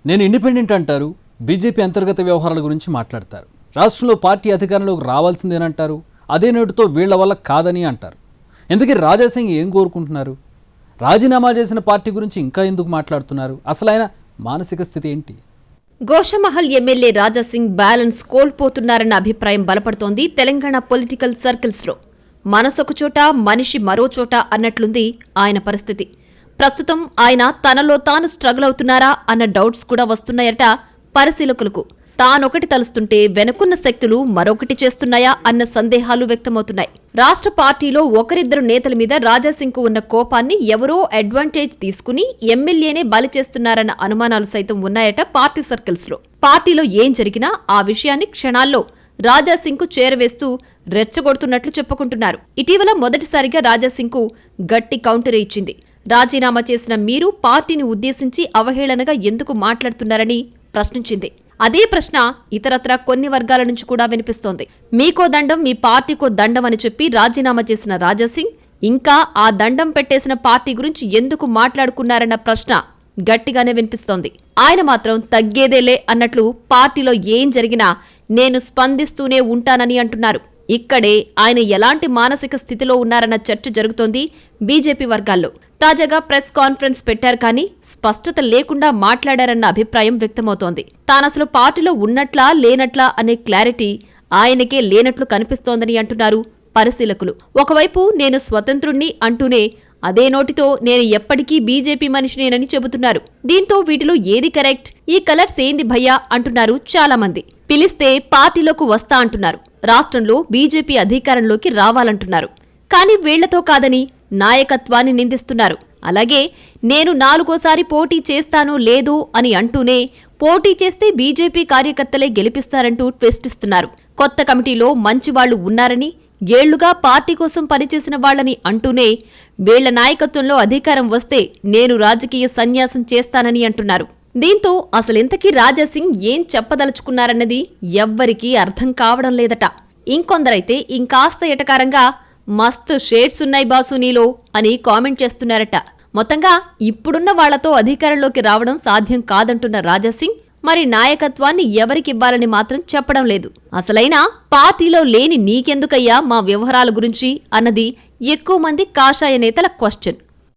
నేను ఇండిపెండెంట్ అంటారు, బీజేపీ అంతర్గత వ్యవహారాల గురించి మాట్లాడతారు. రాష్ట్రంలో పార్టీ అధికారంలోకి రావాల్సిందేనంటారు. అదే నోటితో వీళ్ల వల్ల కాదని అంటారు. ఎందుకు రాజాసింగ్ ఏం కోరుకుంటున్నారు? రాజీనామా చేసిన పార్టీ గురించి ఇంకా ఎందుకు మాట్లాడుతున్నారు? అసలు ఆయన మానసిక స్థితి ఏంటి? గోషమహల్ ఎమ్మెల్యే రాజాసింగ్ బ్యాలెన్స్ కోల్పోతున్నారన్న అభిప్రాయం బలపడుతోంది తెలంగాణ పొలిటికల్ సర్కిల్స్లో. మనసొక చోట, మనిషి మరో చోట అన్నట్లుంది ఆయన పరిస్థితి. ప్రస్తుతం ఆయన తనలో తాను స్ట్రగుల్ అవుతున్నారా అన్న డౌట్స్ కూడా వస్తున్నాయట పరిశీలకులకు. తానొకటి తలుస్తుంటే వెనుకున్న శక్తులు మరొకటి చేస్తున్నాయా అన్న సందేహాలు వ్యక్తమవుతున్నాయి. రాష్ట్ర పార్టీలో ఒకరిద్దరు నేతల మీద రాజాసింగ్కు ఉన్న కోపాన్ని ఎవరో అడ్వాంటేజ్ తీసుకుని ఎమ్మెల్యేనే బలి చేస్తున్నారన్న అనుమానాలు సైతం ఉన్నాయట పార్టీ సర్కిల్స్లో. పార్టీలో ఏం జరిగినా ఆ విషయాన్ని క్షణాల్లో రాజాసింగ్కు చేరవేస్తూ రెచ్చగొడుతున్నట్లు చెప్పుకుంటున్నారు. ఇటీవల మొదటిసారిగా రాజాసింగ్కు గట్టి కౌంటర్ ఇచ్చింది. రాజీనామా చేసిన మీరు పార్టీని ఉద్దేశించి అవహేళనగా ఎందుకు మాట్లాడుతున్నారని ప్రశ్నించింది. అదే ప్రశ్న ఇతరత్రా కొన్ని వర్గాల నుంచి కూడా వినిపిస్తోంది. మీకో దండం, మీ పార్టీకో దండం అని చెప్పి రాజీనామా చేసిన రాజాసింగ్ ఇంకా ఆ దండం పెట్టేసిన పార్టీ గురించి ఎందుకు మాట్లాడుకున్నారన్న ప్రశ్న గట్టిగానే వినిపిస్తోంది. ఆయన మాత్రం తగ్గేదేలే అన్నట్లు పార్టీలో ఏం జరిగినా నేను స్పందిస్తూనే ఉంటానని అంటున్నారు. ఇక్కడే ఆయన ఎలాంటి మానసిక స్థితిలో ఉన్నారన్న చర్చ జరుగుతోంది బీజేపీ వర్గాల్లో. తాజాగా ప్రెస్ కాన్ఫరెన్స్ పెట్టారు కానీ స్పష్టత లేకుండా మాట్లాడారన్న అభిప్రాయం వ్యక్తమవుతోంది. తానసలు పార్టీలో ఉన్నట్లా లేనట్లా అనే క్లారిటీ ఆయనకే లేనట్లు కనిపిస్తోందని అంటున్నారు పరిశీలకులు. ఒకవైపు నేను స్వతంత్రుణ్ణి అంటూనే అదే నోటితో నేను ఎప్పటికీ బీజేపీ మనిషినేనని చెబుతున్నారు. దీంతో వీటిలో ఏది కరెక్ట్, ఈ కలర్స్ ఏంది భయ్యా అంటున్నారు చాలా మంది. పిలిస్తే పార్టీలోకి వస్తా అంటున్నారు. రాష్ట్రంలో బీజేపీ అధికారంలోకి రావాలంటున్నారు. కానీ వీళ్లతో కాదని నాయకత్వాన్ని నిందిస్తున్నారు. అలాగే నేను 4వ పోటీ చేస్తానో లేదో అని అంటూనే పోటీ చేస్తే బీజేపీ కార్యకర్తలే గెలిపిస్తారంటూ ట్విస్ట్ ఇస్తున్నారు. కొత్త కమిటీలో మంచివాళ్లు ఉన్నారని, ఏళ్లుగా పార్టీ కోసం పనిచేసిన వాళ్లని అంటూనే వీళ్ల నాయకత్వంలో అధికారం వస్తే నేను రాజకీయ సన్యాసం చేస్తానని అంటున్నారు. దీంతో అసలింతకీ రాజాసింగ్ ఏం చెప్పదలుచుకున్నారన్నది ఎవ్వరికీ అర్థం కావడం లేదట. ఇంకొందరైతే ఇంకాస్త ఎటకారంగా మస్త్ షేడ్స్ ఉన్నాయి బాసు నీలో అని కామెంట్ చేస్తున్నారట. మొత్తంగా ఇప్పుడున్న వాళ్లతో అధికారంలోకి రావడం సాధ్యం కాదంటున్న రాజాసింగ్ మరి నాయకత్వాన్ని ఎవరికివ్వాలని మాత్రం చెప్పడం లేదు. అసలైన పార్టీలో లేని నీకెందుకయ్యా మా వ్యవహారాల గురించి అన్నది ఎక్కువ మంది కాషాయ నేతల క్వశ్చన్.